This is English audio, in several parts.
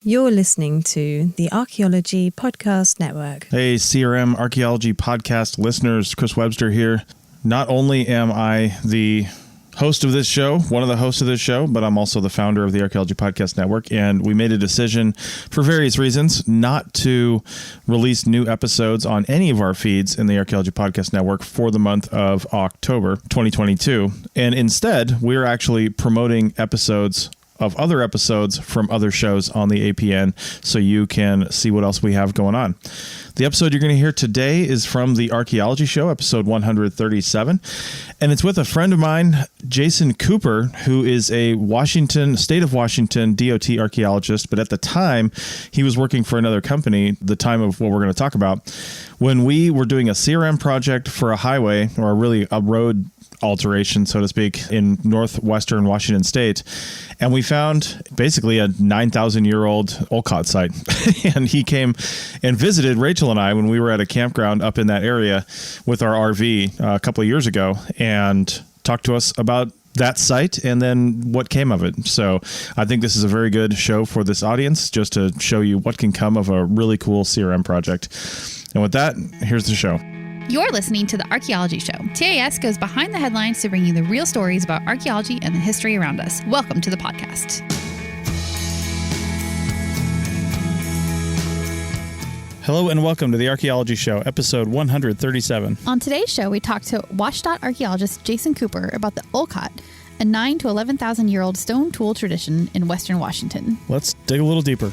You're listening to the Archaeology Podcast Network. Hey, CRM Archaeology Podcast listeners, Chris Webster here. Not only am I the host of this show, one of the hosts of this show, but I'm also the founder of the Archaeology Podcast Network, and we made a decision for various reasons not to release new episodes on any of our feeds in the Archaeology Podcast Network for the month of October 2022. And instead, we're actually promoting episodes of other episodes from other shows on the APN so you can see what else we have going on. The episode you're going to hear today is from the Archaeology Show, episode 137, and it's with a friend of mine, Jason Cooper, who is a state of Washington DOT archaeologist, but at the time he was working for another company, the time of what we're going to talk about, when we were doing a CRM project for a highway, or really a road alteration, so to speak, in northwestern Washington state. And we found basically a 9,000-year-old Olcott site. And he came and visited Rachel and I when we were at a campground up in that area with our RV a couple of years ago and talked to us about that site and then what came of it. So I think this is a very good show for this audience, just to show you what can come of a really cool CRM project. And with that, here's the show. You're listening to the Archaeology Show. TAS goes behind the headlines to bring you the real stories about archaeology and the history around us. Welcome to the podcast. Hello and welcome to the Archaeology Show, episode 137. On today's show, we talk to Washington archaeologist Jason Cooper about the Olcott, a 9,000 to 11,000-year-old stone tool tradition in western Washington. Let's dig a little deeper.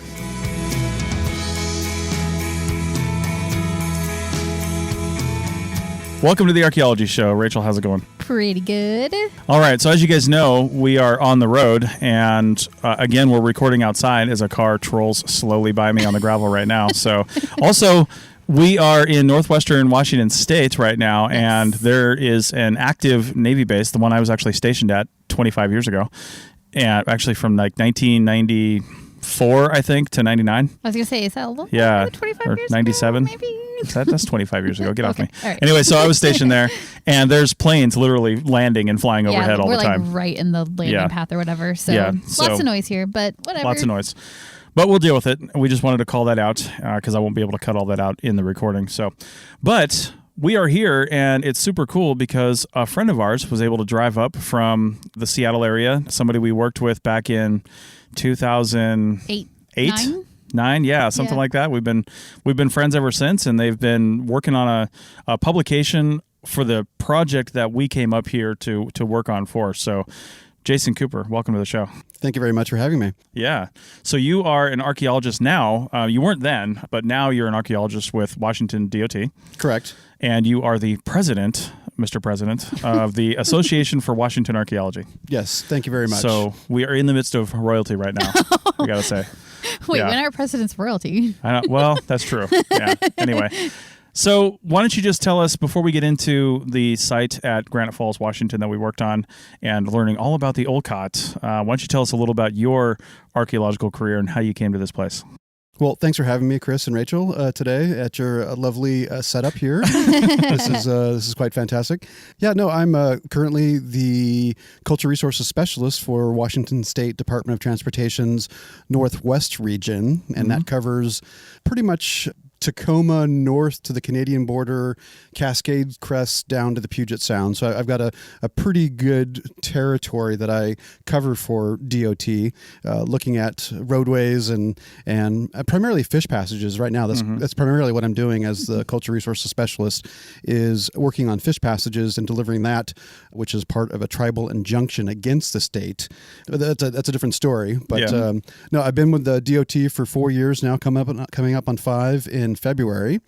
Welcome to the Archaeology Show. Rachel, how's it going? Pretty good. All right. So as you guys know, we are on the road. And again, we're recording outside as a car trolls slowly by me on the gravel right now. So also, we are in northwestern Washington state right now. Yes. And there is an active Navy base, the one I was actually stationed at 25 years ago. And actually from like 1994, I think, to 99. I was going to say, is that a little? Yeah. 25 or years 97. ago, maybe? That's 25 years ago. Get off me. All right. Anyway, so I was stationed there, and there's planes literally landing and flying overhead all the time. We're like right in the landing path or whatever. So lots of noise here, but whatever. Lots of noise. But we'll deal with it. We just wanted to call that out because I won't be able to cut all that out in the recording. But we are here, and it's super cool because a friend of ours was able to drive up from the Seattle area, somebody we worked with back in 2008. 9, something like that. We've been friends ever since, and they've been working on a publication for the project that we came up here to work on for. So, Jason Cooper, welcome to the show. Thank you very much for having me. Yeah. So you are an archaeologist now. You weren't then, but now you're an archaeologist with Washington DOT. Correct. And you are the president, Mr. President, of the Association for Washington Archaeology. Yes. Thank you very much. So we are in the midst of royalty right now, we got to say. Wait, when our president's royalty? Well, that's true. Yeah. Anyway, so why don't you just tell us, before we get into the site at Granite Falls, Washington that we worked on and learning all about the Olcott, why don't you tell us a little about your archaeological career and how you came to this place? Well, thanks for having me, Chris and Rachel, today at your lovely setup here. This is quite fantastic. Yeah, no, I'm currently the Cultural Resources Specialist for Washington State Department of Transportation's Northwest region, and that covers pretty much Tacoma north to the Canadian border, Cascade Crest down to the Puget Sound. So I've got a pretty good territory that I cover for DOT, looking at roadways and primarily fish passages. Right now, that's primarily what I'm doing as the Cultural Resources Specialist, is working on fish passages and delivering that, which is part of a tribal injunction against the state. That's a different story. But no, I've been with the DOT for 4 years now, coming up on 5 in February,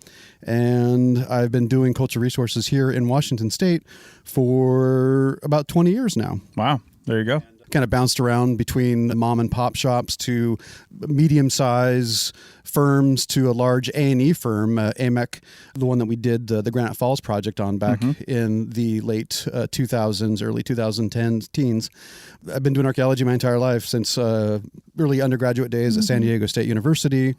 and I've been doing cultural resources here in Washington State for about 20 years now. Wow, there you go. Kind of bounced around between mom and pop shops to medium size firms to a large A&E firm, AMEC, the one that we did the Granite Falls project on back in the late 2000s, early 2010s, teens. I've been doing archaeology my entire life since early undergraduate days at San Diego State University.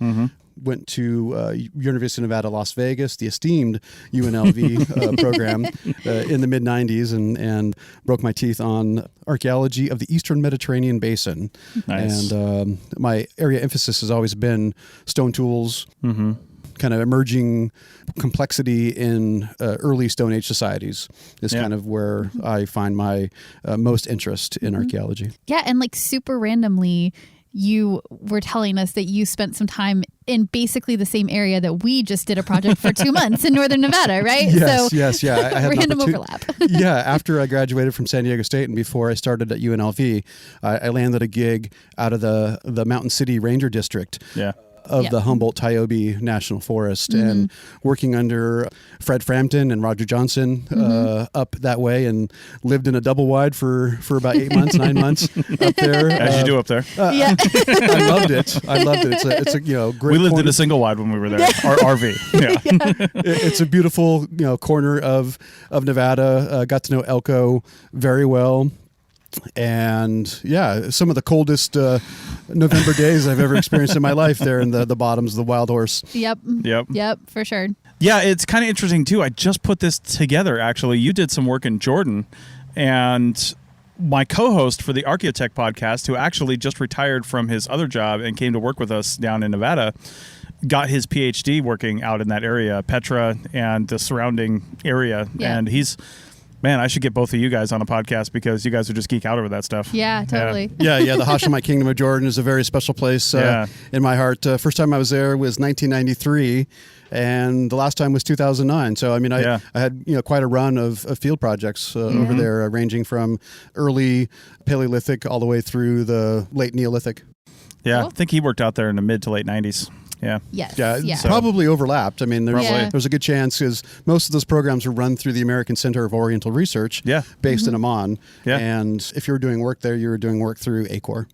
Went to University of Nevada, Las Vegas, the esteemed UNLV program in the mid-90s and broke my teeth on archaeology of the Eastern Mediterranean Basin. Nice. And my area emphasis has always been stone tools, kind of emerging complexity in early Stone Age societies is kind of where I find my most interest in archaeology. Yeah, and like super randomly, you were telling us that you spent some time in basically the same area that we just did a project for 2 months in Northern Nevada, right? Yes. I had random overlap. Yeah, after I graduated from San Diego State and before I started at UNLV, I landed a gig out of the Mountain City Ranger District. Yeah. Of the Humboldt-Tiobe National Forest, and working under Fred Frampton and Roger Johnson up that way, and lived in a double wide for about 9 months up there. As you do up there. Yeah. I loved it. It's a great. We lived corner. in a single wide when we were there. Our RV. Yeah. It's a beautiful corner of Nevada. Got to know Elko very well. And some of the coldest November days I've ever experienced in my life there in the bottoms of the Wild Horse. Yep, for sure. Yeah, it's kind of interesting too. I just put this together, actually. You did some work in Jordan, and my co-host for the Archaeotech podcast, who actually just retired from his other job and came to work with us down in Nevada, got his PhD working out in that area, Petra and the surrounding area. Yeah. And man, I should get both of you guys on a podcast because you guys would just geek out over that stuff. Yeah, totally. Yeah, the Hashemite Kingdom of Jordan is a very special place in my heart. First time I was there was 1993, and the last time was 2009. So, I mean, I had quite a run of field projects over there, ranging from early Paleolithic all the way through the late Neolithic. Yeah, Cool. I think he worked out there in the mid to late 90s. Yeah. Yes. Yeah, probably overlapped. I mean, there's a good chance because most of those programs are run through the American Center of Oriental Research, based in Amman. Yeah. And if you were doing work there, you were doing work through ACOR.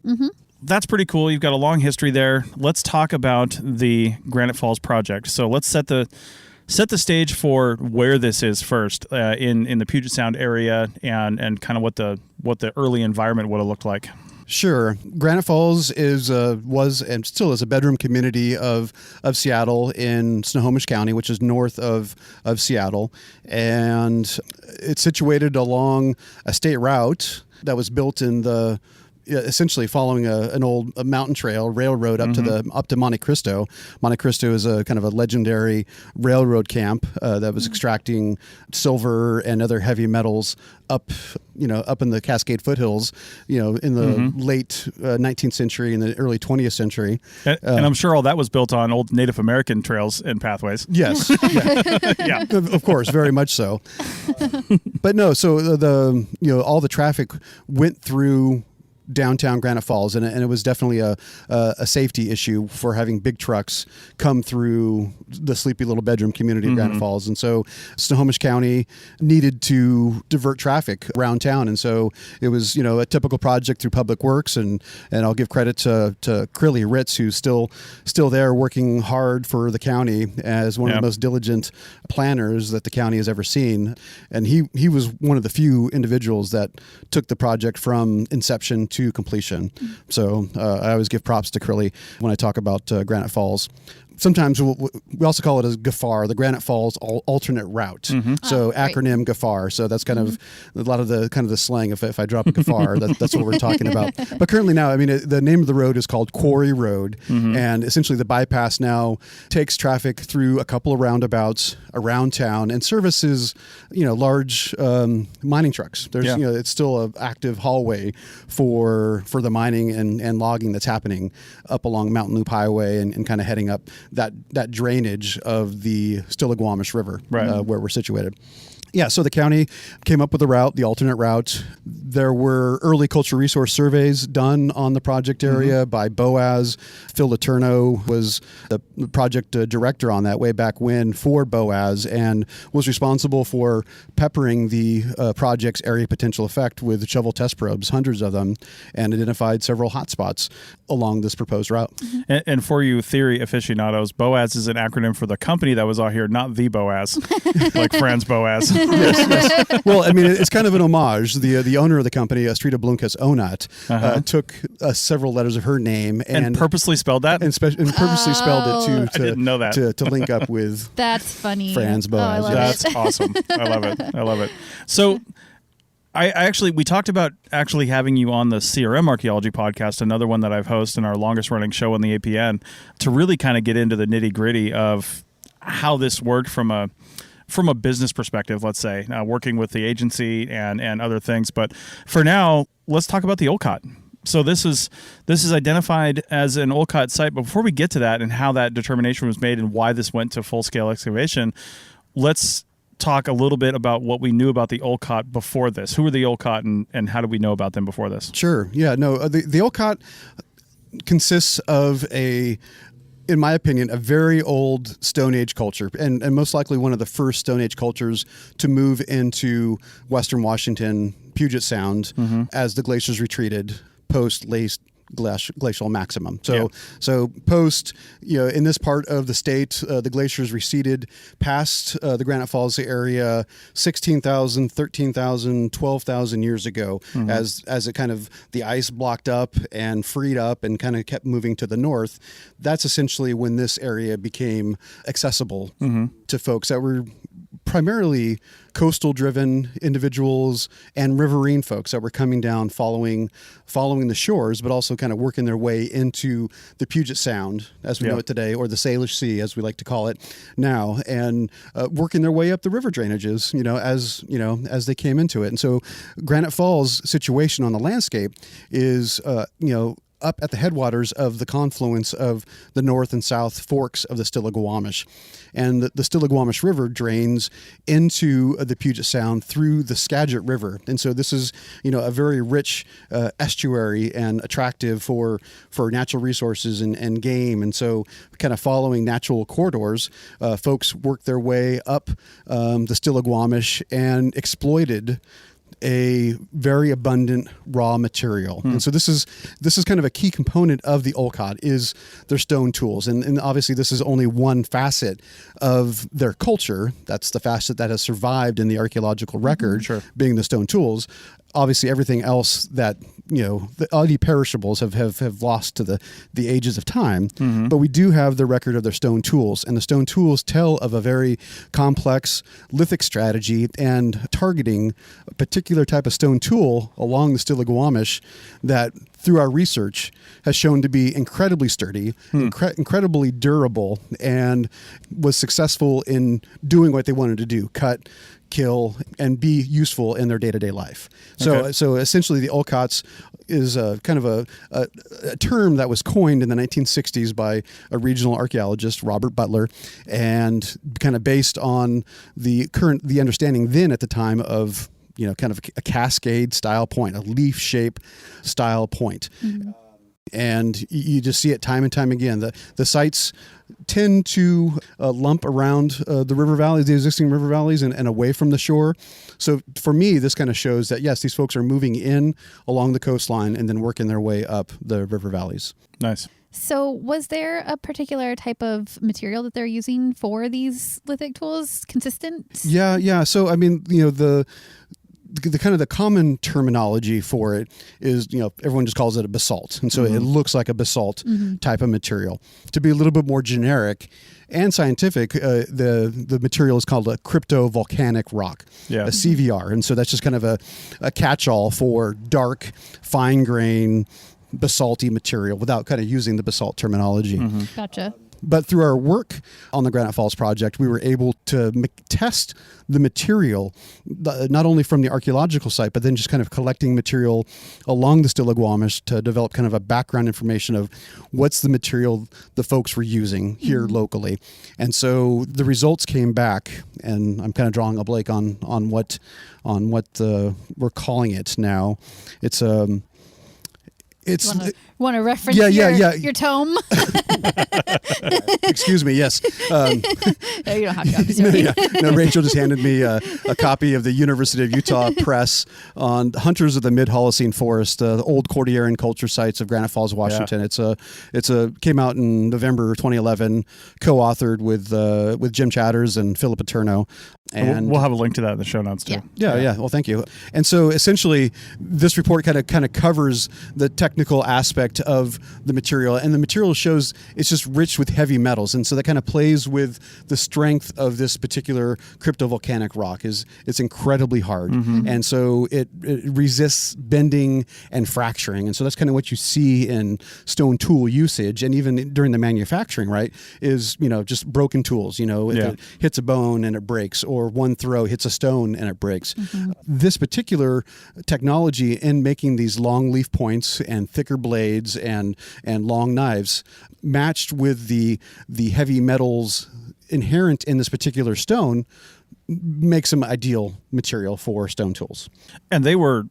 That's pretty cool. You've got a long history there. Let's talk about the Granite Falls project. So let's set the stage for where this is first in the Puget Sound area and kind of what the early environment would have looked like. Sure. Granite Falls was and still is a bedroom community of Seattle in Snohomish County, which is north of Seattle. And it's situated along a state route that was built in the essentially following an old mountain trail railroad up to Monte Cristo. Monte Cristo is a kind of a legendary railroad camp that was extracting silver and other heavy metals up in the Cascade foothills, in the late 19th century and the early 20th century. And I'm sure all that was built on old Native American trails and pathways. Yes. Yeah. Of course, very much so. But no, so all the traffic went through downtown Granite Falls, and it was definitely a safety issue for having big trucks come through the sleepy little bedroom community of Granite Falls. And so Snohomish County needed to divert traffic around town, and so it was a typical project through Public Works, and I'll give credit to Crilly Ritz, who's still there working hard for the county as one of the most diligent planners that the county has ever seen. And he was one of the few individuals that took the project from inception to completion. So I always give props to Crilly when I talk about Granite Falls. Sometimes we also call it as GAFAR, the Granite Falls alternate route. So acronym GAFAR. So that's kind of a lot of the slang. If I drop a GAFAR, that's what we're talking about. But currently now, I mean, the name of the road is called Quarry Road, and essentially the bypass now takes traffic through a couple of roundabouts around town and services, large mining trucks. There's, it's still an active hallway for the mining and logging that's happening up along Mountain Loop Highway and kind of heading up that drainage of the Stillaguamish River, where we're situated. Yeah, so the county came up with a route, the alternate route. There were early cultural resource surveys done on the project area by BOAS. Phil Letourneau was the project director on that way back when for BOAS and was responsible for peppering the project's area potential effect with shovel test probes, hundreds of them, and identified several hotspots along this proposed route. And for you theory aficionados, BOAS is an acronym for the company that was out here, not the BOAS, like Franz Boas. Yes. Well, I mean, it's kind of an homage. The owner of the company, Strida Blomqvist Onat, took several letters of her name and purposely spelled that, and purposely spelled it I didn't know that. to link up with. That's funny. Franz Boas. That's awesome. I love it. So. We talked about actually having you on the CRM Archaeology podcast, another one that I've hosted in our longest running show on the APN, to really kind of get into the nitty gritty of how this worked from a business perspective, let's say, working with the agency and other things. But for now, let's talk about the Olcott. So this is identified as an Olcott site. But before we get to that and how that determination was made and why this went to full scale excavation, let's talk a little bit about what we knew about the Olcott before this. Who were the Olcott and how did we know about them before this? Sure. Yeah, no, the Olcott consists of in my opinion, a very old Stone Age culture, and most likely one of the first Stone Age cultures to move into Western Washington, Puget Sound, as the glaciers retreated post-late glacial maximum. So post, in this part of the state, the glaciers receded past the Granite Falls area 16,000, 13,000, 12,000 years ago as it kind of the ice blocked up and freed up and kind of kept moving to the north. That's essentially when this area became accessible to folks that were primarily coastal driven individuals and riverine folks that were coming down following the shores, but also kind of working their way into the Puget Sound as we know it today, or the Salish Sea as we like to call it now, and working their way up the river drainages, as they came into it. And so Granite Falls' situation on the landscape is up at the headwaters of the confluence of the north and south forks of the Stillaguamish. And the Stillaguamish River drains into the Puget Sound through the Skagit River. And so this is, a very rich estuary and attractive for natural resources and game. And so kind of following natural corridors, folks worked their way up the Stillaguamish and exploited a very abundant raw material. And so this is kind of a key component of the Olcott is their stone tools. And obviously this is only one facet of their culture. That's the facet that has survived in the archaeological record, being the stone tools. Obviously everything else that, all the perishables have lost to the ages of time, but we do have the record of their stone tools, and the stone tools tell of a very complex lithic strategy and targeting a particular type of stone tool along the Stillaguamish that through our research has shown to be incredibly sturdy, incredibly durable, and was successful in doing what they wanted to do, cut, kill, and be useful in their day-to-day life. So essentially the Olcotts is kind of a term that was coined in the 1960s by a regional archaeologist, Robert Butler, and kind of based on the understanding then at the time of kind of a cascade style point, a leaf shape style point. And you just see it time and time again. The sites tend to lump around the river valleys, the existing river valleys, and away from the shore. So for me, this kind of shows that, yes, these folks are moving in along the coastline and then working their way up the river valleys. Nice. So was there a particular type of material that they're using for these lithic tools consistent? Yeah. So, I mean, the kind of the common terminology for it is, everyone just calls it a basalt. And so it looks like a basalt type of material. To be a little bit more generic and scientific, the material is called a cryptovolcanic rock, a CVR. And so that's just kind of a catch-all for dark, fine-grain, basalty material without kind of using the basalt terminology. Gotcha. But through our work on the Granite Falls project, we were able to test the material, not only from the archaeological site, but then just kind of collecting material along the Stillaguamish to develop kind of a background information of what's the material the folks were using here locally. And so the results came back, and I'm kind of drawing a blank on what we're calling it now. It's Want to reference your tome? Excuse me. Yes. No, you don't have to. No, Rachel just handed me a copy of the University of Utah Press on Hunters of the Mid-Holocene Forest, the old Cordilleran culture sites of Granite Falls, Washington. Yeah. It's came out in November 2011, co-authored with Jim Chatters and Philip Paterno. And we'll have a link to that in the show notes too. Yeah. Well, thank you. And so essentially, this report kind of covers the technical aspect of the material, and the material shows it's just rich with heavy metals, and so that kind of plays with the strength of this particular cryptovolcanic rock. It's incredibly hard, and so it resists bending and fracturing, and so that's kind of what you see in stone tool usage, and even during the manufacturing, right? Is just broken tools. If it hits a bone and it breaks, or one throw hits a stone and it breaks. This particular technology in making these long leaf points and thicker blades and long knives matched with the heavy metals inherent in this particular stone makes them ideal material for stone tools. And they were,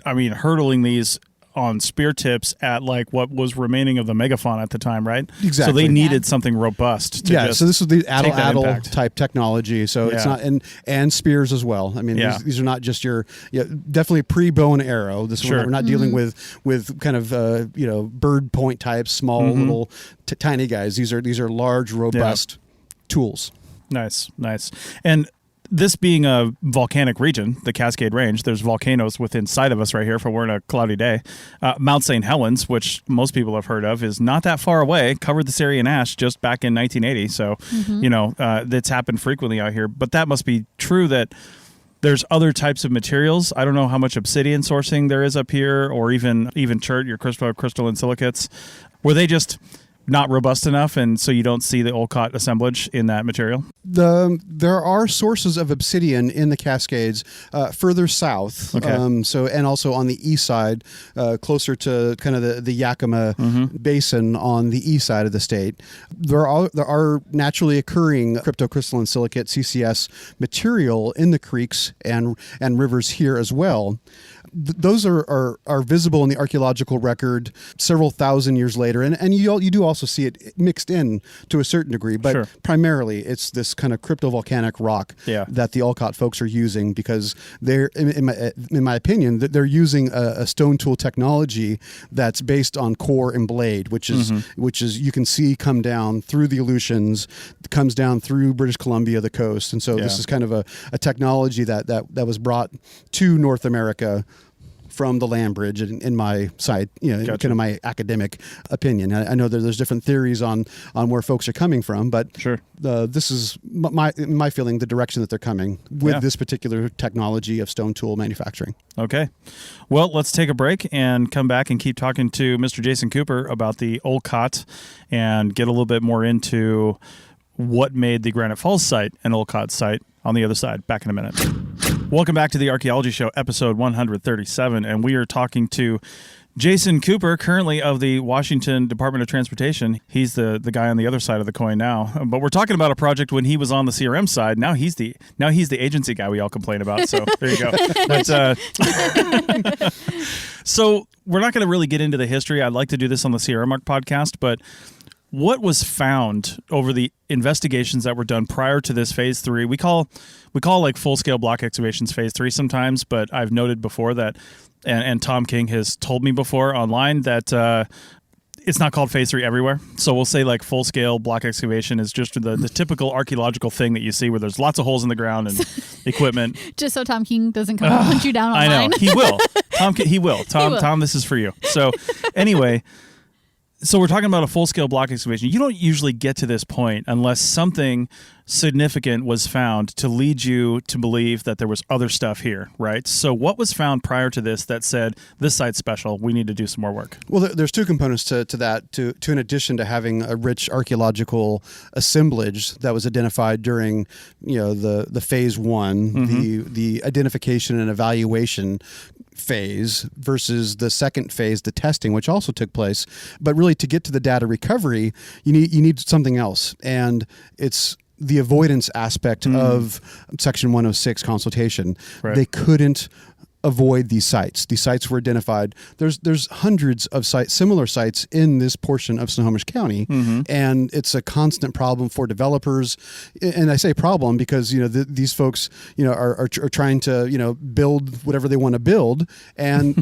hurtling these on spear tips at like what was remaining of the megafauna at the time, right? Exactly. So they needed something robust to so this was the addle type technology. So it's not, and spears as well. These are not just your, definitely pre-bow and arrow. We're not dealing with kind of, bird point types, small little tiny guys. These are large, robust tools. Nice. And this being a volcanic region, the Cascade Range, there's volcanoes within sight of us right here if we're in a cloudy day. Mount St. Helens, which most people have heard of, is not that far away, covered this area in ash just back in 1980. So, that's happened frequently out here. But that must be true that there's other types of materials. I don't know how much obsidian sourcing there is up here, or even chert, your crystalline silicates. Were they just not robust enough, and so you don't see the Olcott assemblage in that material? There are sources of obsidian in the Cascades further south. Okay. And also on the east side, closer to kind of the Yakima Basin on the east side of the state. There are naturally occurring cryptocrystalline silicate (CCS) material in the creeks and rivers here as well. Those are visible in the archaeological record several thousand years later, and you do also see it mixed in to a certain degree, but primarily it's this kind of cryptovolcanic rock that the Olcott folks are using, because they're, in my opinion, that they're using a stone tool technology that's based on core and blade, which is you can see come down through the Aleutians, comes down through British Columbia, the coast, and so this is kind of a technology that was brought to North America from the land bridge, in my side, kind of my academic opinion. I know that there's different theories on where folks are coming from, but this is my feeling, the direction that they're coming with this particular technology of stone tool manufacturing. Okay. Well, let's take a break and come back and keep talking to Mr. Jason Cooper about the Olcott and get a little bit more into what made the Granite Falls site an Olcott site on the other side. Back in a minute. Welcome back to the Archaeology Show, episode 137, and we are talking to Jason Cooper, currently of the Washington Department of Transportation. He's the guy on the other side of the coin now, but we're talking about a project when he was on the CRM side. Now he's the agency guy we all complain about. So there you go. But, so we're not going to really get into the history. I'd like to do this on the CRM podcast, but what was found over the investigations that were done prior to this phase 3? We call like full-scale block excavations phase 3 sometimes, but I've noted before that, and Tom King has told me before online that it's not called phase 3 everywhere. So we'll say like full-scale block excavation is just the typical archaeological thing that you see where there's lots of holes in the ground and equipment. Just so Tom King doesn't come and hunt you down online. I know. He will. He will. Tom, this is for you. So anyway... So we're talking about a full-scale block excavation. You don't usually get to this point unless something significant was found to lead you to believe that there was other stuff here, right? So what was found prior to this that said, this site's special, we need to do some more work? Well, there's two components to that. To in addition to having a rich archaeological assemblage that was identified during, the phase one, the identification and evaluation phase versus the second phase, the testing, which also took place. But really, to get to the data recovery, you need something else, and it's the avoidance aspect of Section 106 consultation. Right. They couldn't avoid these sites. These sites were identified. There's hundreds of sites, similar sites in this portion of Snohomish County, and it's a constant problem for developers. And I say problem because these folks are trying to build whatever they want to build, and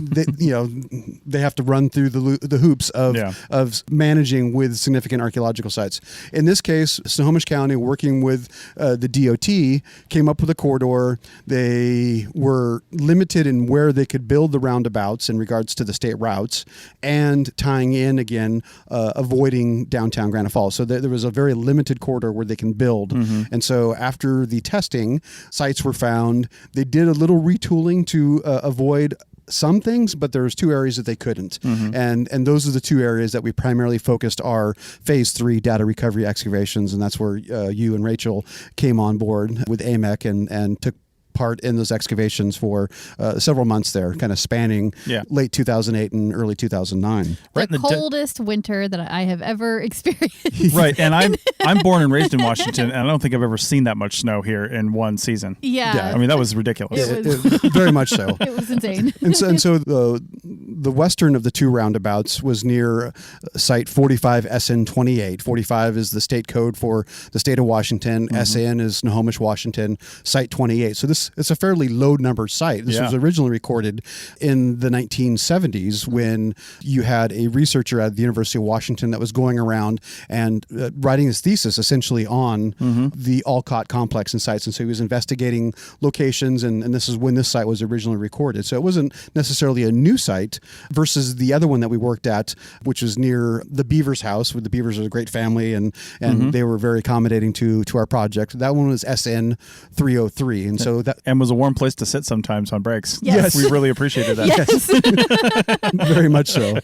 they have to run through the hoops of managing with significant archaeological sites. In this case, Snohomish County, working with the DOT, came up with a corridor. They were limited in where they could build the roundabouts in regards to the state routes, and tying in again, avoiding downtown Granite Falls. So there was a very limited corridor where they can build. And so after the testing, sites were found. They did a little retooling to avoid some things, but there's two areas that they couldn't. And those are the two areas that we primarily focused our phase 3 data recovery excavations. And that's where you and Rachel came on board with AMEC and took part in those excavations for several months there, kind of spanning late 2008 and early 2009. Right, the coldest winter that I have ever experienced. Right, and I'm born and raised in Washington, and I don't think I've ever seen that much snow here in one season. Yeah. I mean, that was ridiculous. It was very much so. It was insane. And so the western of the two roundabouts was near site 45 SN 28. 45 is the state code for the state of Washington. SN is Snohomish, Washington. Site 28. So it's a fairly low number site. This was originally recorded in the 1970s when you had a researcher at the University of Washington that was going around and writing his thesis essentially on the Olcott complex and sites. And so he was investigating locations, and this is when this site was originally recorded. So it wasn't necessarily a new site versus the other one that we worked at, which was near the Beavers house, where the Beavers are a great family, and they were very accommodating to our project. That one was SN 303. And so that and was a warm place to sit sometimes on breaks. Yes. We really appreciated that. Yes. Very much so.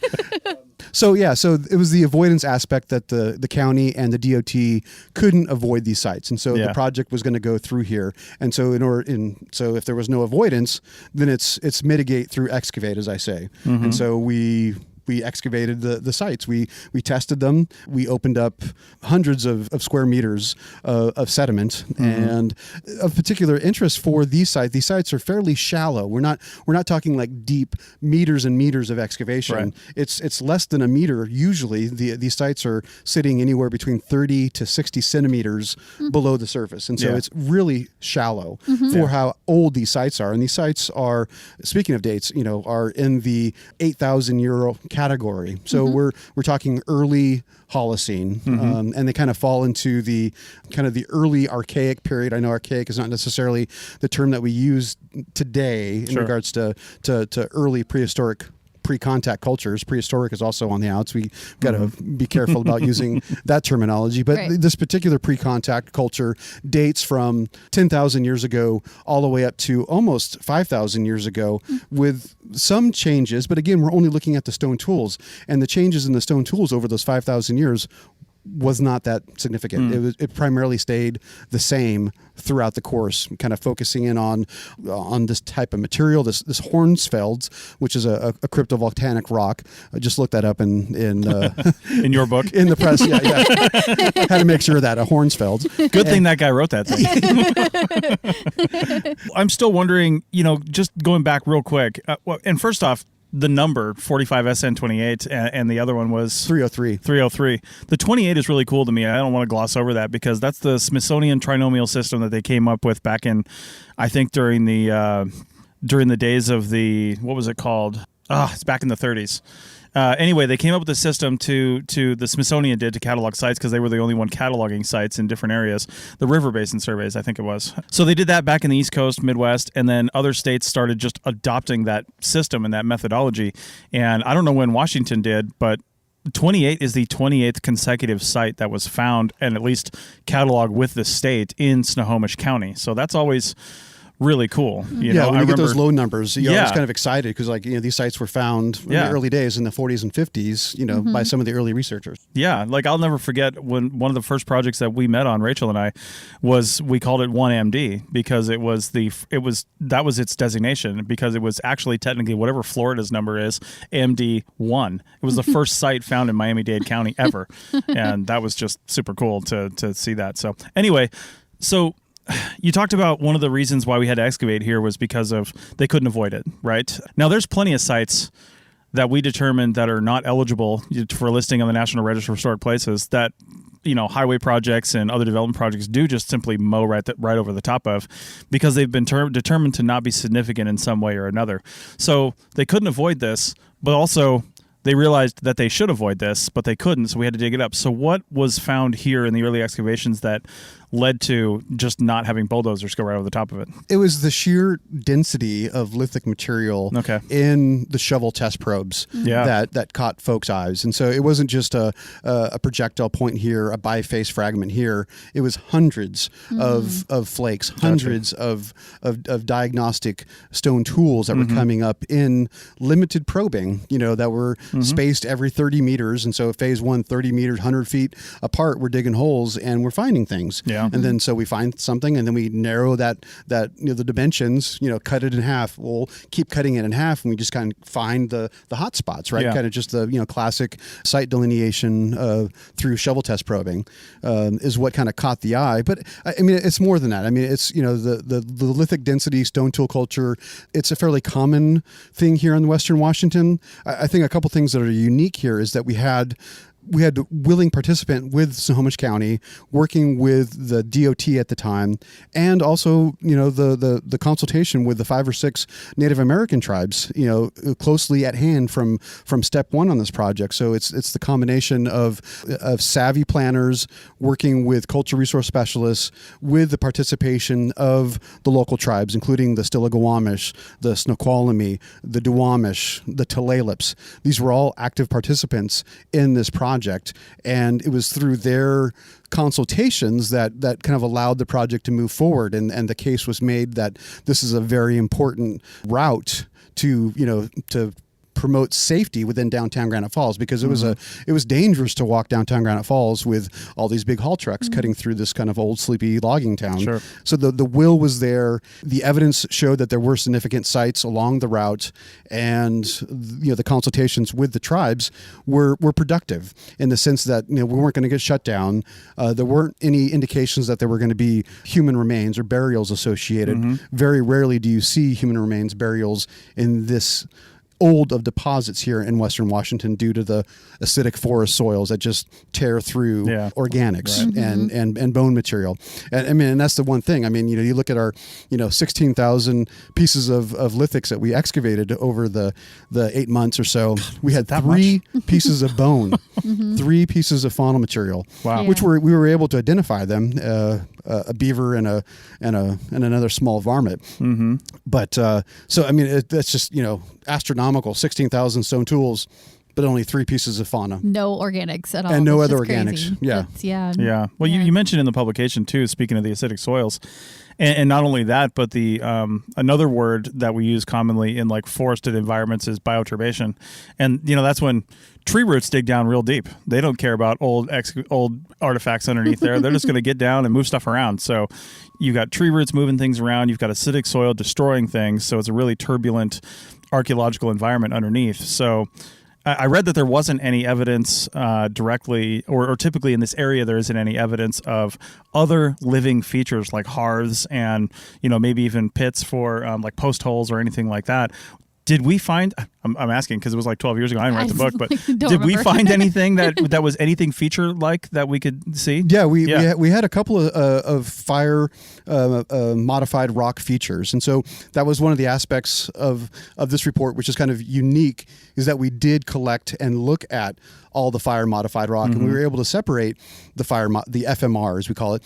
So it was the avoidance aspect that the county and the DOT couldn't avoid these sites, and so the project was going to go through here. And so so if there was no avoidance, then it's mitigate through excavate, as I say. And so we excavated the sites. We tested them. We opened up hundreds of square meters of sediment, and of particular interest for these sites. These sites are fairly shallow. We're not talking like deep meters and meters of excavation. Right. It's less than a meter usually. These sites are sitting anywhere between 30 to 60 centimeters below the surface, and so it's really shallow for how old these sites are. And these sites are, speaking of dates, are in the 8,000-year category. So we're talking early Holocene, and they kind of fall into the early Archaic period. I know Archaic is not necessarily the term that we use today in regards to early prehistoric pre-contact cultures. Prehistoric is also on the outs. We got to be careful about using that terminology. But this particular pre-contact culture dates from 10,000 years ago all the way up to almost 5,000 years ago, with some changes. But again, we're only looking at the stone tools, and the changes in the stone tools over those 5,000 years was not that significant. It primarily stayed the same throughout the course, kind of focusing in on this type of material, this Hornsfelds, which is a cryptovolcanic rock. I just looked that up in in your book, in the press. Yeah. Had to make sure of that a Hornsfelds. Good thing that guy wrote that thing. I'm still wondering, just going back real quick. And first off, the number 45 SN 28 and the other one was 303. The 28 is really cool to me. I don't want to gloss over that because that's the Smithsonian trinomial system that they came up with back in, I think during the days of the, what was it called? It's back in the 30s. Anyway, they came up with a system to the Smithsonian did to catalog sites because they were the only one cataloging sites in different areas. The river basin surveys, I think it was. So they did that back in the East Coast, Midwest, and then other states started just adopting that system and that methodology. And I don't know when Washington did, but 28 is the 28th consecutive site that was found and at least cataloged with the state in Snohomish County. So that's always really cool. You know, when I you get those remember low numbers, you're always kind of excited because, like, you know, these sites were found in the early days in the 40s and 50s, you know, by some of the early researchers. Yeah, like I'll never forget when one of the first projects that we met on, Rachel and I, was we called it 1MD because that was its designation, because it was actually technically whatever Florida's number is, MD1. It was the first site found in Miami-Dade County ever, and that was just super cool to see that. So anyway, you talked about one of the reasons why we had to excavate here was because of they couldn't avoid it, right? Now, there's plenty of sites that we determined that are not eligible for listing on the National Register of Historic Places that, you know, highway projects and other development projects do just simply mow right over the top of, because they've been determined to not be significant in some way or another. So they couldn't avoid this, but also they realized that they should avoid this, but they couldn't, so we had to dig it up. So what was found here in the early excavations that led to just not having bulldozers go right over the top of it? It was the sheer density of lithic material in the shovel test probes that caught folks' eyes. And so it wasn't just a projectile point here, a biface fragment here. It was hundreds of flakes, hundreds of diagnostic stone tools that were coming up in limited probing, you know, that were spaced every 30 meters. And so phase 1, 30 meters, 100 feet apart, we're digging holes and we're finding things. Yeah. And then so we find something and then we narrow that you know, the dimensions, you know, cut it in half. We'll keep cutting it in half and we just kind of find the hot spots, right? Kind of just the, you know, classic site delineation through shovel test probing is what kind of caught the eye. But I mean, it's more than that. I mean, it's, you know, the lithic density stone tool culture, it's a fairly common thing here in Western Washington. I think a couple things that are unique here is that we had willing participant with Snohomish County working with the DOT at the time, and also, you know, the consultation with the 5 or 6 Native American tribes, you know, closely at hand from step one on this project. So it's the combination of savvy planners working with cultural resource specialists with the participation of the local tribes, including the Stillaguamish, the Snoqualmie, the Duwamish, the Tulalipes. These were all active participants in this project, and it was through their consultations that kind of allowed the project to move forward, and the case was made that this is a very important route to, you know, to promote safety within downtown Granite Falls, because it was dangerous to walk downtown Granite Falls with all these big haul trucks cutting through this kind of old sleepy logging town. Sure. So the will was there. The evidence showed that there were significant sites along the route, and, you know, the consultations with the tribes were productive in the sense that, you know, we weren't going to get shut down. There weren't any indications that there were going to be human remains or burials associated. Very rarely do you see human remains, burials in this old of deposits here in Western Washington due to the acidic forest soils that just tear through organics and bone material. And I mean, and that's the one thing. I mean, you know, you look at our, you know, 16,000 pieces of lithics that we excavated over the 8 months or so. We had 3 pieces of bone, 3 pieces of faunal material. Wow. Which we were able to identify them, a beaver and another small varmint. But so I mean, that's just, you know, astronomical. 16,000 stone tools, but only 3 pieces of fauna. No organics at all. And no That's other just organics. Crazy. Yeah. Well, you mentioned in the publication too, speaking of the acidic soils, and not only that, but the another word that we use commonly in like forested environments is bioturbation. And, you know, that's when tree roots dig down real deep. They don't care about old artifacts underneath there. They're just going to get down and move stuff around. So you've got tree roots moving things around. You've got acidic soil destroying things. So it's a really turbulent archaeological environment underneath. So I read that there wasn't any evidence directly, or typically in this area, there isn't any evidence of other living features like hearths and, you know, maybe even pits for like post holes or anything like that. Did we find, I'm asking because it was like 12 years ago, I didn't write the book, but did we find anything that was anything feature-like that we could see? Yeah, we had a couple of fire modified rock features. And so that was one of the aspects of this report, which is kind of unique, is that we did collect and look at all the fire modified rock, and we were able to separate the the FMR, as we call it,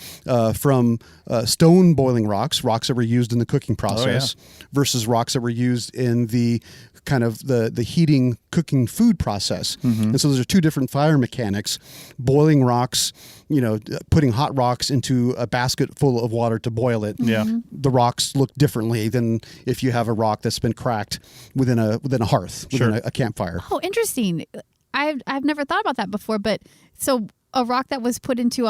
from stone boiling rocks that were used in the cooking process versus rocks that were used in the kind of the heating, cooking food process. And so those are two different fire mechanics. Boiling rocks, putting hot rocks into a basket full of water to boil it. The rocks look differently than if you have a rock that's been cracked within a hearth, within a campfire. Oh, interesting. I've never thought about that before, but so a rock that was put into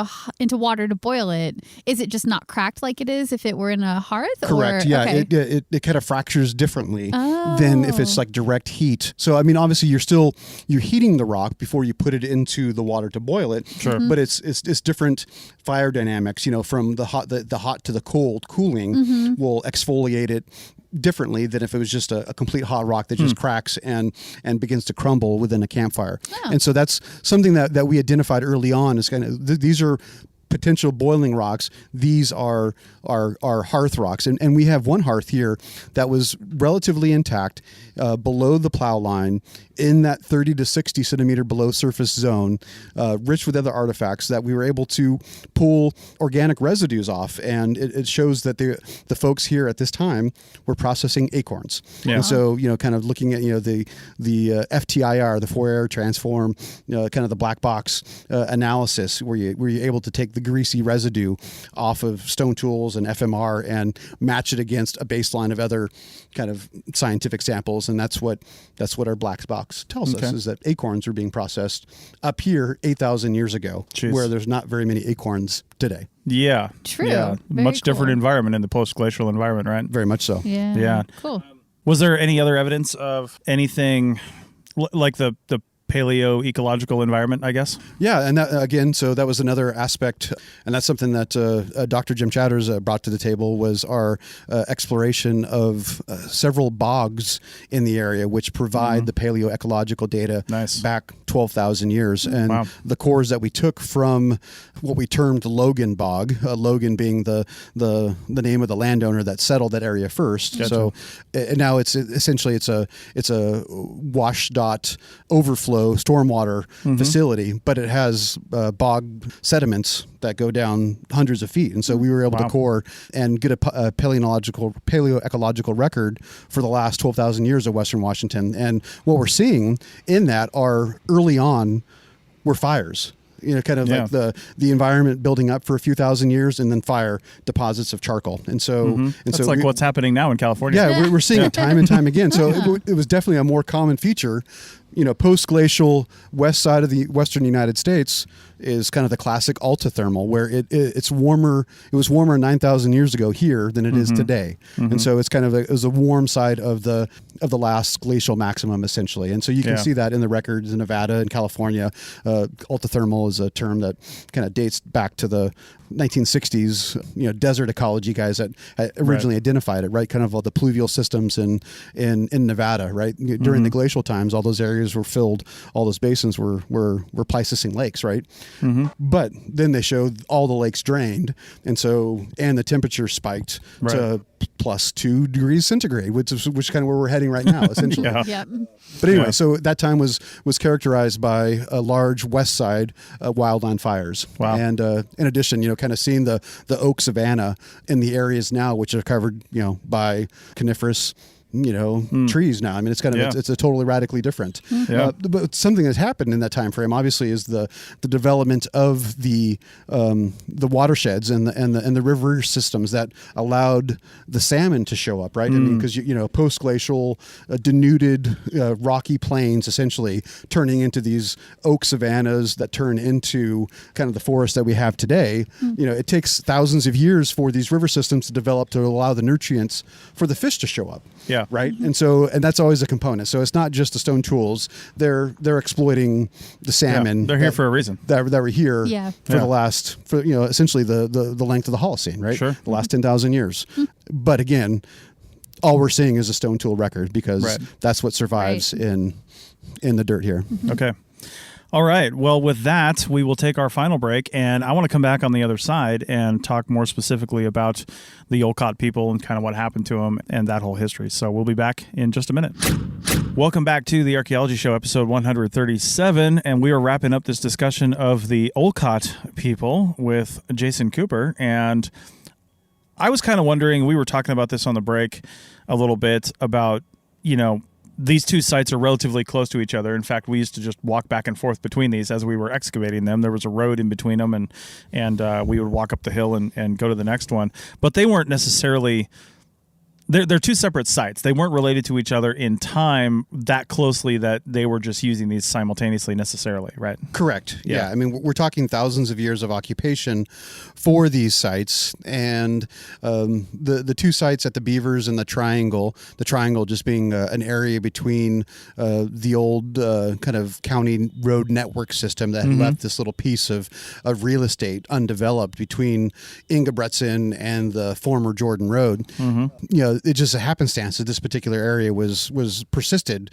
water to boil it, is it just not cracked like it is if it were in a hearth? Correct. Yeah, okay. It kind of fractures differently than if it's like direct heat. So I mean, obviously you're heating the rock before you put it into the water to boil it. Sure. But it's different fire dynamics. From the hot to the cold cooling will exfoliate it differently than if it was just a complete hot rock that just cracks and begins to crumble within a campfire. Oh. And so that's something that we identified early on is kind of these are potential boiling rocks. These are hearth rocks. And we have one hearth here that was relatively intact below the plow line in that 30 to 60 centimeter below surface zone, rich with other artifacts that we were able to pull organic residues off. And it shows that the folks here at this time were processing acorns. Yeah. And so, kind of looking at, the FTIR, the Fourier transform, kind of the black box analysis where you're able to take the greasy residue off of stone tools and FMR and match it against a baseline of other kind of scientific samples. And that's what our black box tells us, is that acorns are being processed up here 8,000 years ago, where there's not very many acorns today. Yeah. True. Yeah. Much different environment in the post-glacial environment, right? Very much so. Yeah. Yeah. Cool. Was there any other evidence of anything like the paleo-ecological environment, I guess? Yeah, and that, again, so that was another aspect, and that's something that Dr. Jim Chatters brought to the table, was our exploration of several bogs in the area, which provide the paleo-ecological data back 12,000 years. And the cores that we took from what we termed Logan Bog, Logan being the name of the landowner that settled that area first. Gotcha. So now it's essentially it's a WashDOT overflow stormwater facility, but it has bog sediments that go down hundreds of feet. And so we were able to core and get a paleo-ecological record for the last 12,000 years of Western Washington. And what we're seeing in that are early on were fires. Kind of like the environment building up for a few thousand years, and then fire deposits of charcoal. And so, that's like what's happening now in California. Yeah, we're seeing it time and time again. So it was definitely a more common feature. Post-glacial west side of the western United States is kind of the classic altithermal, where it's warmer. It was warmer 9,000 years ago here than it is today, and so it's kind of it was a warm side of the last glacial maximum, essentially. And so you can see that in the records in Nevada and California. Altithermal is a term that kind of dates back to the 1960s. Desert ecology guys that originally identified it, right? Kind of all the pluvial systems in Nevada, right? During the glacial times, all those areas were filled. All those basins were Pleistocene lakes, right? But then they showed all the lakes drained, and the temperature spiked to +2 degrees centigrade, which is kind of where we're heading right now, essentially. But anyway, so that time was characterized by a large west side wildland fires. And in addition, kind of seeing the oak savanna in the areas now, which are covered, by coniferous trees now. I mean, it's kind of it's a totally radically different. But something that's happened in that time frame, obviously, is the development of the watersheds and the river systems that allowed the salmon to show up, right? I mean, because post glacial denuded rocky plains, essentially turning into these oak savannas that turn into kind of the forest that we have today. It takes thousands of years for these river systems to develop to allow the nutrients for the fish to show up. Right. And that's always a component. So it's not just the stone tools. They're exploiting the salmon. They're here for a reason. That were here for the last, essentially the length of the Holocene, right? Sure. The last 10,000 years. But again, all we're seeing is a stone tool record, because that's what survives in the dirt here. Okay. All right. Well, with that, we will take our final break, and I want to come back on the other side and talk more specifically about the Olcott people and kind of what happened to them and that whole history. So we'll be back in just a minute. Welcome back to the Archaeology Show, episode 137, and we are wrapping up this discussion of the Olcott people with Jason Cooper. And I was kind of wondering, we were talking about this on the break a little bit about, these two sites are relatively close to each other. In fact, we used to just walk back and forth between these as we were excavating them. There was a road in between them, and we would walk up the hill and go to the next one. But they weren't necessarily... They're two separate sites. They weren't related to each other in time that closely that they were just using these simultaneously necessarily, right? Correct. Yeah. I mean, we're talking thousands of years of occupation for these sites. And the two sites at the Beavers and the Triangle just being an area between the old kind of county road network system that had left this little piece of real estate undeveloped between Ingebretson and the former Jordan Road. It just a happenstance that this particular area was persisted,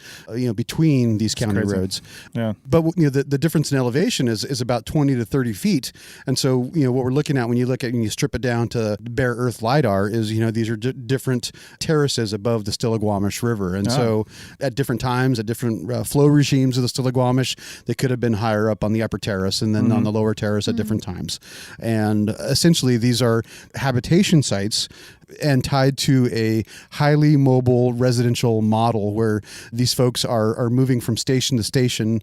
between these county roads. Yeah. But the difference in elevation is about 20 to 30 feet, and so what we're looking at when you strip it down to bare earth lidar is these are different terraces above the Stillaguamish River, and so at different times, at different flow regimes of the Stillaguamish, they could have been higher up on the upper terrace and then on the lower terrace at different times, and essentially these are habitation sites and tied to a highly mobile residential model where these folks are moving from station to station,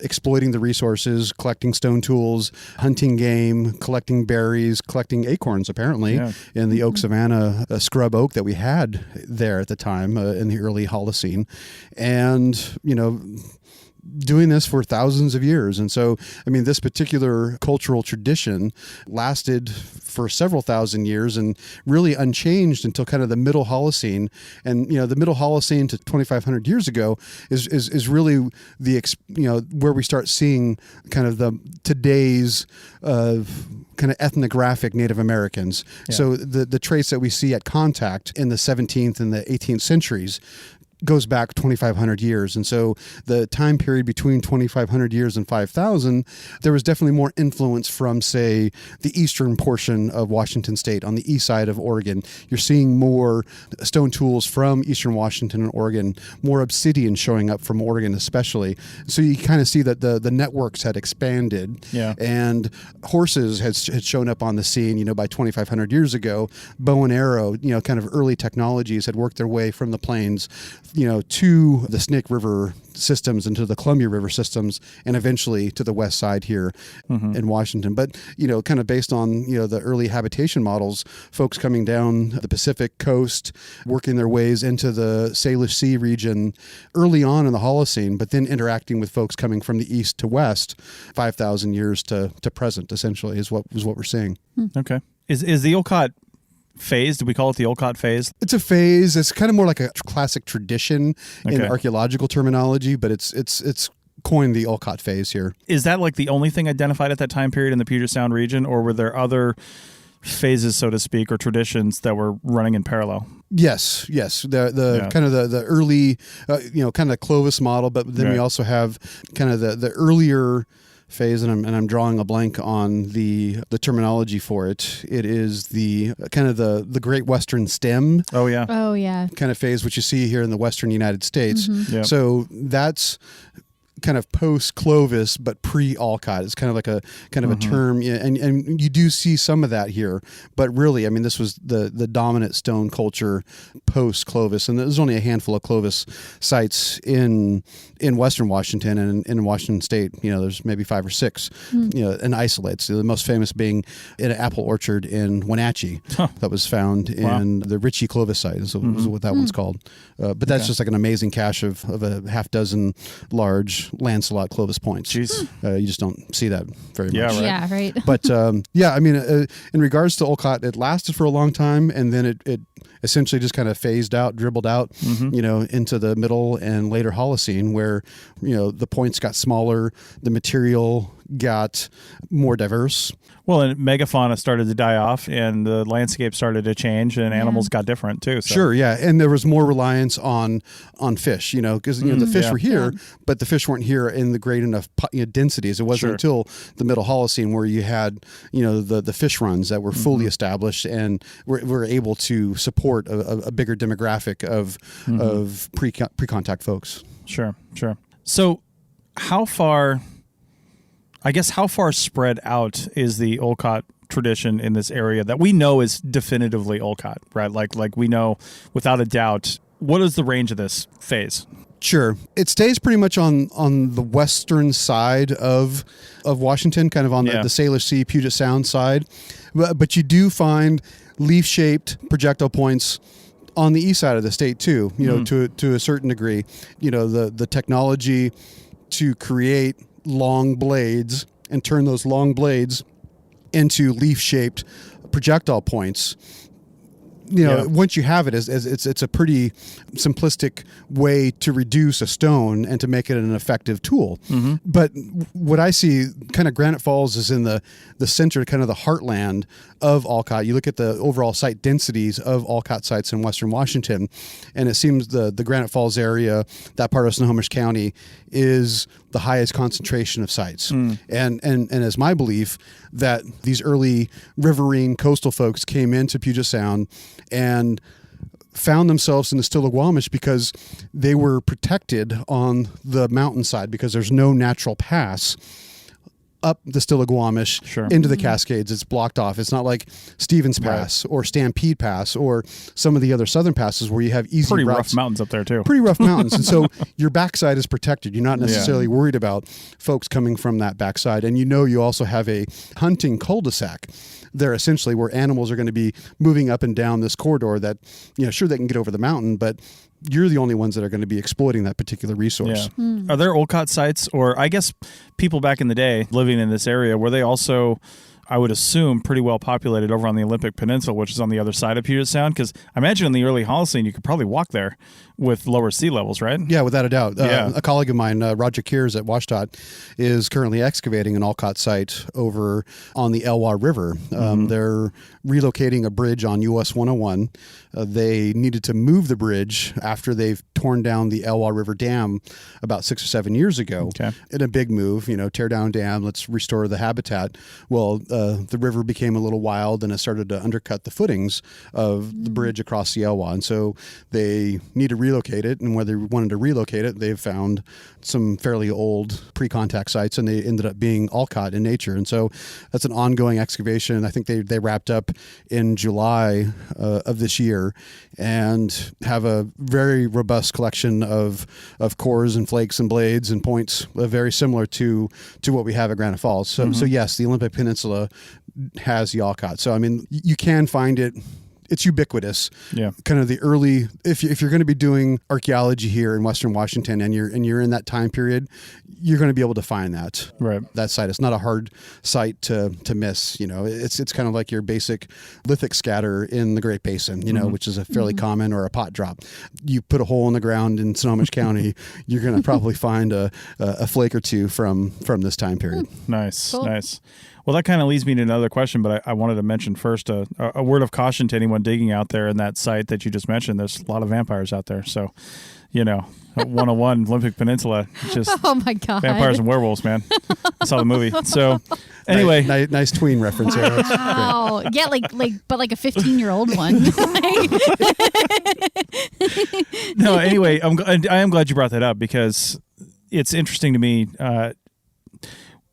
exploiting the resources, collecting stone tools, hunting game, collecting berries, collecting acorns, apparently, in the Oak Savannah scrub oak that we had there at the time in the early Holocene. And, doing this for thousands of years. And so, this particular cultural tradition lasted for several thousand years and really unchanged until kind of the middle Holocene. And, the middle Holocene to 2,500 years ago is really where we start seeing kind of today's kind of ethnographic Native Americans. Yeah. So the traits that we see at contact in the 17th and the 18th centuries goes back 2,500 years. And so the time period between 2,500 years and 5,000, there was definitely more influence from, say, the eastern portion of Washington state on the east side of Oregon. You're seeing more stone tools from eastern Washington and Oregon, more obsidian showing up from Oregon especially. So you kind of see that the networks had expanded, and horses had shown up on the scene, by 2,500 years ago. Bow and arrow, kind of early technologies had worked their way from the plains to the Snake River systems and to the Columbia River systems, and eventually to the west side here in Washington. But, kind of based on, the early habitation models, folks coming down the Pacific coast, working their ways into the Salish Sea region early on in the Holocene, but then interacting with folks coming from the east to west, 5,000 years to present, essentially, is what we're seeing. Okay. Is the Olcott phase? Do we call it the Olcott phase? It's a phase. It's kind of more like a classic tradition in archaeological terminology, but it's coined the Olcott phase here. Is that like the only thing identified at that time period in the Puget Sound region, or were there other phases, so to speak, or traditions that were running in parallel? Yes. The kind of the early, kind of Clovis model, but then we also have kind of the earlier phase, and I'm drawing a blank on the terminology for it. It is the kind of the Great Western Stem. Oh yeah. Kind of phase, which you see here in the Western United States. So that's kind of post-Clovis, but pre-Olcott. It's kind of like a term, and you do see some of that here. But really, this was the dominant stone culture post-Clovis, and there's only a handful of Clovis sites in Western Washington and in Washington State. There's maybe 5 or 6, in isolates. The most famous being an apple orchard in Wenatchee that was found in the Ritchie Clovis site. Is what that one's called. But that's just like an amazing cache of a half dozen large Lancelot Clovis points. Jeez. You just don't see that very much. Yeah, right. But in regards to Olcott, it lasted for a long time, and then it essentially just kind of phased out, dribbled out, into the middle and later Holocene, where the points got smaller, the material got more diverse. Well, and megafauna started to die off, and the landscape started to change, and animals got different too. So. Sure, yeah, and there was more reliance on fish, because the fish were here, but the fish weren't here in the great enough densities. It wasn't until the Middle Holocene where you had the fish runs that were fully established and were able to support a bigger demographic of pre-contact folks. Sure. So, how far spread out is the Olcott tradition in this area that we know is definitively Olcott, right? Like we know without a doubt. What is the range of this phase? Sure. It stays pretty much on the western side of Washington, kind of on the Salish Sea, Puget Sound side. But you do find leaf-shaped projectile points on the east side of the state too, to a certain degree. The technology to create long blades and turn those long blades into leaf-shaped projectile points. Once you have it, it's a pretty simplistic way to reduce a stone and to make it an effective tool. Mm-hmm. But what I see, kind of Granite Falls is in the center, kind of the heartland of Olcott. You look at the overall site densities of Olcott sites in western Washington, and it seems the Granite Falls area, that part of Snohomish County, is the highest concentration of sites. And it's my belief that these early riverine coastal folks came into Puget Sound and found themselves in the Stillaguamish because they were protected on the mountainside because there's no natural pass up the Stillaguamish into the Cascades. It's blocked off. It's not like Stevens Pass or Stampede Pass or some of the other southern passes where you have easy pretty routes. Rough mountains up there too. Pretty rough mountains. And so your backside is protected. You're not necessarily worried about folks coming from that backside. And you also have a hunting cul-de-sac there essentially where animals are going to be moving up and down this corridor that, sure they can get over the mountain, but you're the only ones that are going to be exploiting that particular resource. Yeah. Are there Olcott sites, or I guess people back in the day living in this area, were they also, I would assume, pretty well populated over on the Olympic Peninsula, which is on the other side of Puget Sound? Because I imagine in the early Holocene, you could probably walk there with lower sea levels, right? Yeah, without a doubt. A colleague of mine, Roger Kears at Washington, is currently excavating an Olcott site over on the Elwha River. They're relocating a bridge on US 101. They needed to move the bridge after they've torn down the Elwha River Dam about 6 or 7 years ago. Okay. In a big move, tear down dam, let's restore the habitat. Well, the river became a little wild and it started to undercut the footings of the bridge across the Elwha. And so they need to relocate it. And where they wanted to relocate it, they've found some fairly old pre-contact sites, and they ended up being Olcott in nature. And so that's an ongoing excavation. I think they wrapped up in July of this year and have a very robust collection of cores and flakes and blades and points, very similar to what we have at Granite Falls. So yes, the Olympic Peninsula has the Olcott. So I mean, you can find it. It's ubiquitous. Yeah. Kind of the early, if you're going to be doing archaeology here in Western Washington and you're in that time period, you're going to be able to find that site. It's not a hard site to miss. It's kind of like your basic lithic scatter in the Great Basin, which is a fairly common, or a pot drop. You put a hole in the ground in Snohomish County, you're going to probably find a flake or two from this time period. Nice. Cool. Nice. Well, that kind of leads me to another question, but I wanted to mention first a word of caution to anyone digging out there in that site that you just mentioned. There's a lot of vampires out there. So, 101 Olympic Peninsula, just oh my God, vampires and werewolves, man. I saw the movie. So, anyway. Nice tween reference there. Wow. Yeah, but like a 15-year-old one. No, anyway, I am glad you brought that up because it's interesting to me.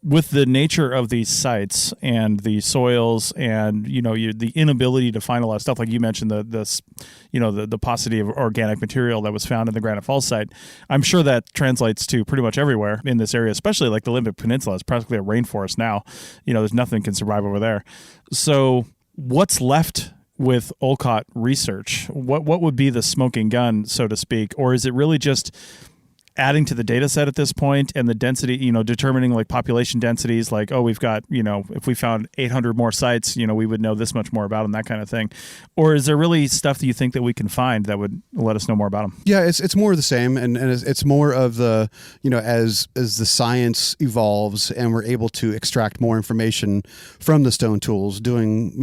With the nature of these sites and the soils and the inability to find a lot of stuff, like you mentioned, the paucity of organic material that was found in the Granite Falls site, I'm sure that translates to pretty much everywhere in this area, especially like the Olympic Peninsula. It's practically a rainforest now. There's nothing can survive over there. So what's left with Olcott research? What would be the smoking gun, so to speak, or is it really just adding to the data set at this point and the density, determining like population densities, like, oh, we've got, if we found 800 more sites, we would know this much more about them, that kind of thing? Or is there really stuff that you think that we can find that would let us know more about them? Yeah, it's more of the same, and it's more of the, as the science evolves and we're able to extract more information from the stone tools, doing,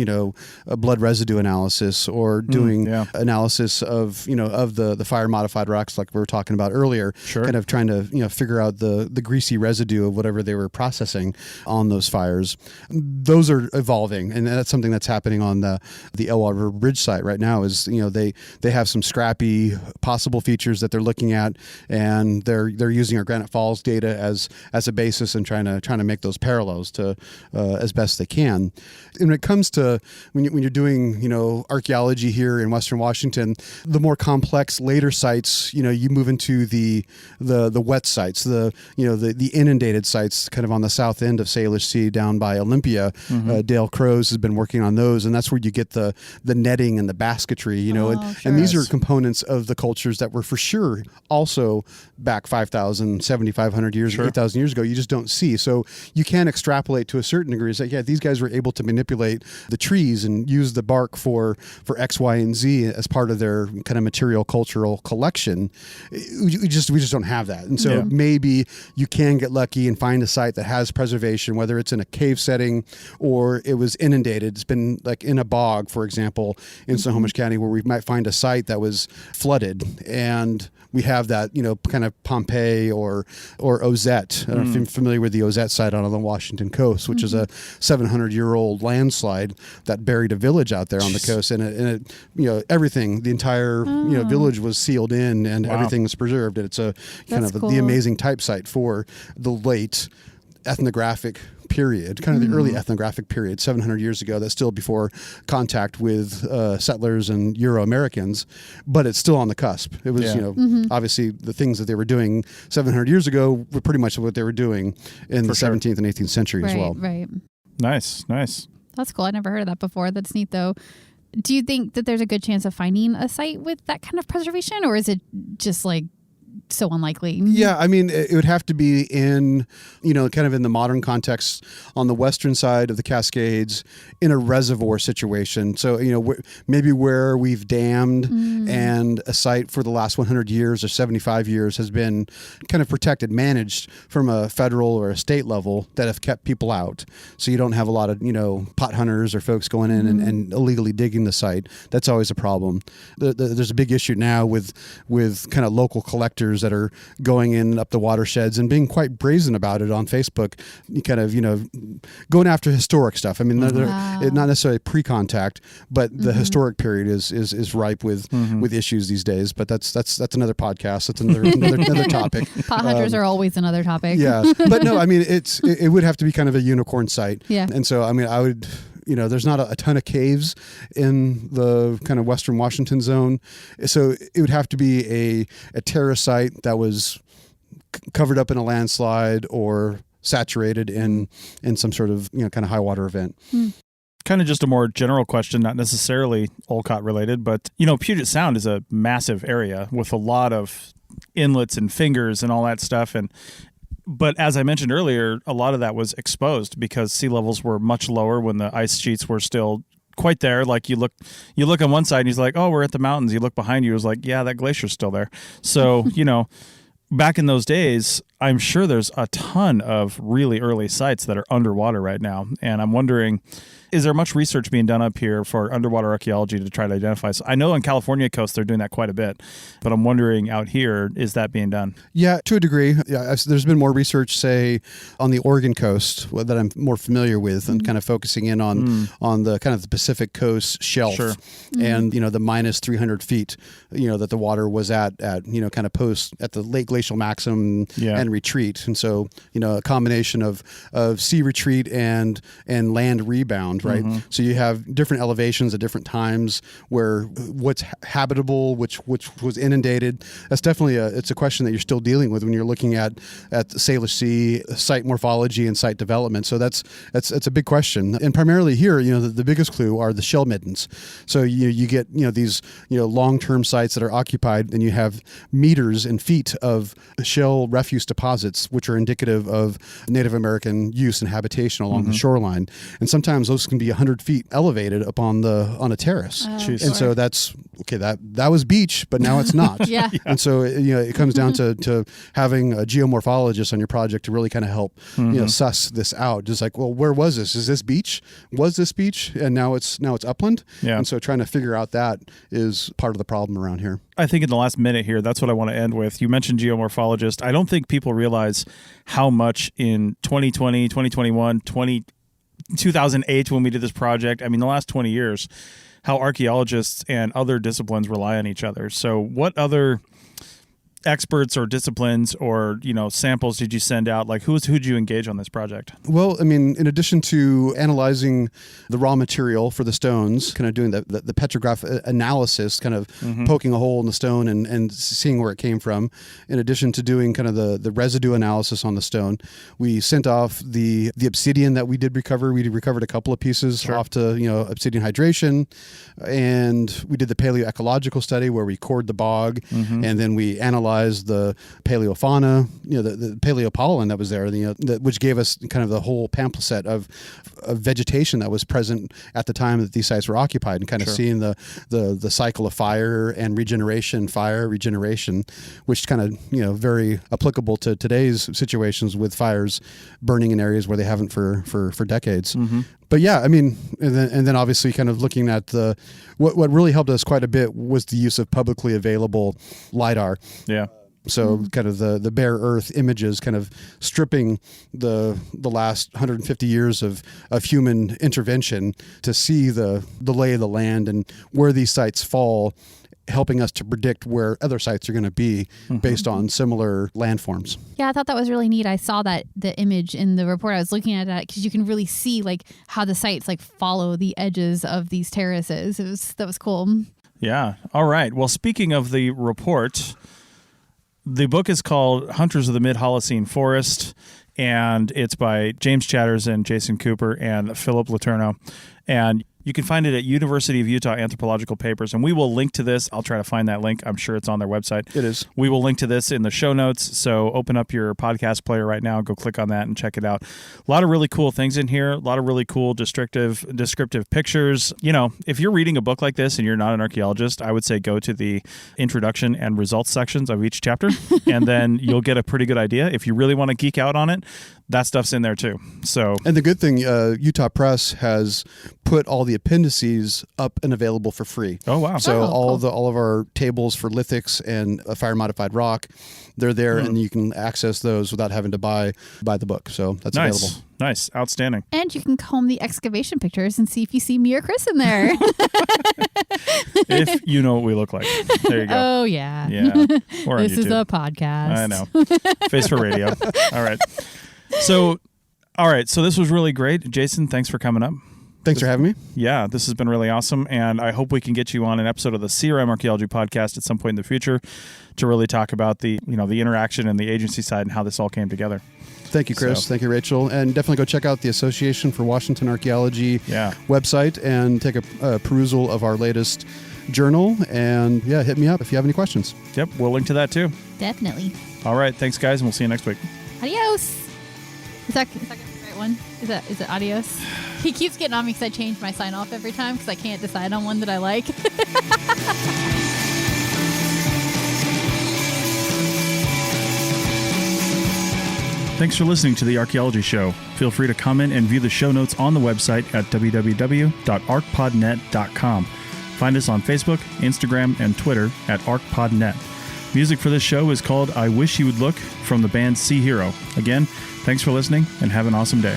a blood residue analysis or doing analysis of, of the fire modified rocks like we were talking about earlier, kind of trying to, figure out the greasy residue of whatever they were processing on those fires. Those are evolving, and that's something that's happening on the Elwater Bridge site right now is, they have some scrappy possible features that they're looking at, and they're using our Granite Falls data as a basis and trying to make those parallels to as best they can. And when it comes to when you're doing archaeology here in Western Washington, the more complex later sites, you move into the wet sites, the inundated sites, kind of on the south end of Salish Sea down by Olympia. Dale Crows has been working on those, and that's where you get the netting and the basketry, and these are components of the cultures that were for sure also back 5,000, 7,500 years, 8,000 years ago. You just don't see. So you can extrapolate to a certain degree. It's like, these guys were able to manipulate the trees and use the bark for X, Y, and Z as part of their kind of material cultural collection. We just don't have that. And so maybe you can get lucky and find a site that has preservation, whether it's in a cave setting or it was inundated. It's been like in a bog, for example, in Snohomish County, where we might find a site that was flooded, and we have that, kind of Pompeii or Ozette. I don't know if you're familiar with the Ozette site on the Washington coast, which is a 700-year-old landslide that buried a village out there on the coast, and it everything, the entire village was sealed in, and everything was preserved. And it's a kind of the amazing type site for the late ethnographic period, kind of the early ethnographic period, 700 years ago. That's still before contact with settlers and Euro-Americans, but it's still on the cusp. It was, obviously the things that they were doing 700 years ago were pretty much what they were doing in the 17th and 18th century as well. Right. Nice. That's cool. I never heard of that before. That's neat, though. Do you think that there's a good chance of finding a site with that kind of preservation, or is it just like so unlikely? Yeah, I mean, it would have to be in, kind of in the modern context on the western side of the Cascades in a reservoir situation. So, maybe where we've dammed and a site for the last 100 years or 75 years has been kind of protected, managed from a federal or a state level that have kept people out. So you don't have a lot of, pot hunters or folks going in and illegally digging the site. That's always a problem. There's a big issue now with kind of local collectors that are going in up the watersheds and being quite brazen about it on Facebook, kind of, going after historic stuff. I mean, not necessarily pre-contact, but the historic period is ripe with issues these days. But that's another podcast. That's another topic. Pot hunters are always another topic. Yeah, but no, I mean, it would have to be kind of a unicorn site. Yeah, and so I mean, I would. There's not a ton of caves in the kind of Western Washington zone. So it would have to be a terrace site that was covered up in a landslide or saturated in some sort of, kind of high water event. Kind of just a more general question, not necessarily Olcott related, but, Puget Sound is a massive area with a lot of inlets and fingers and all that stuff. But as I mentioned earlier, a lot of that was exposed because sea levels were much lower when the ice sheets were still quite there. Like you look on one side and he's like, oh, we're at the mountains. You look behind you, it was like, yeah, that glacier's still there. So, back in those days, I'm sure there's a ton of really early sites that are underwater right now. And I'm wondering, is there much research being done up here for underwater archaeology to try to identify? So I know on California coast, they're doing that quite a bit, but I'm wondering out here, is that being done? Yeah, to a degree. Yeah, there's been more research, say, on the Oregon coast that I'm more familiar with and kind of focusing in on the kind of the Pacific coast shelf and, the minus 300 feet, that the water was at kind of post at the late glacial maximum and retreat. And so, a combination of sea retreat and land rebound, right? So you have different elevations at different times where what's habitable, which was inundated. That's definitely it's a question that you're still dealing with when you're looking at the Salish Sea, site morphology and site development. So that's a big question. And primarily here, the biggest clue are the shell middens. So you get these long-term sites that are occupied, and you have meters and feet of shell refuse deposits, which are indicative of Native American use and habitation along the shoreline. And sometimes those can be 100 feet elevated up on a terrace. And so that's okay. That was beach, but now it's not. Yeah. And so it comes down to having a geomorphologist on your project to really kind of help suss this out. Just like, well, where was this? Is this beach? Was this beach? And now it's upland. Yeah. And so trying to figure out that is part of the problem around here. I think in the last minute here, that's what I want to end with. You mentioned geomorphologist. I don't think people realize how much in 2020, 2021, 2008 when we did this project, I mean, the last 20 years, how archaeologists and other disciplines rely on each other. So what other experts or disciplines or samples did you send out? Like who'd you engage on this project? Well, I mean, in addition to analyzing the raw material for the stones, kind of doing the petrograph analysis, kind of poking a hole in the stone and seeing where it came from, in addition to doing kind of the residue analysis on the stone, we sent off the obsidian that we did recover. We recovered a couple of pieces off to obsidian hydration, and we did the paleoecological study where we cored the bog, and then we analyzed the paleofauna, the paleopollen that was there, which gave us kind of the whole pamphlet of vegetation that was present at the time that these sites were occupied, and kind of seeing the cycle of fire and regeneration, which kind of very applicable to today's situations with fires burning in areas where they haven't for decades. But yeah, I mean, and then obviously kind of looking at what really helped us quite a bit was the use of publicly available LiDAR. Yeah. So kind of the bare earth images, kind of stripping the last 150 years of human intervention to see the lay of the land and where these sites fall, helping us to predict where other sites are going to be based on similar landforms. Yeah, I thought that was really neat. I saw the image in the report. I was looking at that because you can really see like how the sites like follow the edges of these terraces. That was cool. Yeah. All right. Well, speaking of the report, the book is called Hunters of the Mid-Holocene Forest, and it's by James Chatters and Jason Cooper and Philip Letourneau. And you can find it at University of Utah Anthropological Papers, and we will link to this. I'll try to find that link. I'm sure it's on their website. It is. We will link to this in the show notes, so open up your podcast player right now, go click on that and check it out. A lot of really cool things in here, a lot of really cool descriptive pictures. If you're reading a book like this and you're not an archaeologist, I would say go to the introduction and results sections of each chapter, and then you'll get a pretty good idea. If you really want to geek out on it, that stuff's in there too. And the good thing, Utah Press has put all the appendices up and available for free. Oh wow! So cool. all of our tables for lithics and fire modified rock, they're there, and you can access those without having to buy the book. So that's available. Nice, outstanding. And you can comb the excavation pictures and see if you see me or Chris in there. If you know what we look like. There you go. Oh yeah. Yeah. Or this on is YouTube. a podcast. I know. Face for radio. All right. So this was really great. Jason, thanks for coming up. Thanks for having me. Yeah, this has been really awesome, and I hope we can get you on an episode of the CRM Archaeology Podcast at some point in the future to really talk about the interaction and the agency side and how this all came together. Thank you, Chris. Thank you, Rachel. And definitely go check out the Association for Washington Archaeology website and take a perusal of our latest journal. And hit me up if you have any questions. Yep, we'll link to that too. Definitely. All right, thanks guys, and we'll see you next week. Adios. Is that the right one? Is it adios? He keeps getting on me because I change my sign off every time because I can't decide on one that I like. Thanks for listening to the Archaeology Show. Feel free to comment and view the show notes on the website at www.archpodnet.com. Find us on Facebook, Instagram, and Twitter at ArchPodNet. Music for this show is called I Wish You Would Look from the band Sea Hero. Again, thanks for listening and have an awesome day.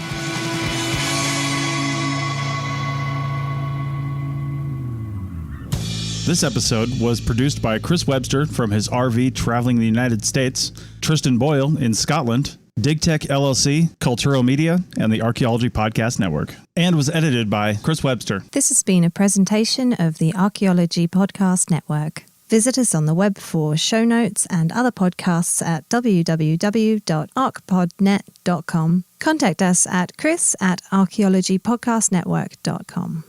This episode was produced by Chris Webster from his RV traveling the United States, Tristan Boyle in Scotland, DigTech LLC, Cultural Media, and the Archaeology Podcast Network. And was edited by Chris Webster. This has been a presentation of the Archaeology Podcast Network. Visit us on the web for show notes and other podcasts at www.archpodnet.com. Contact us at chris@archaeologypodcastnetwork.com.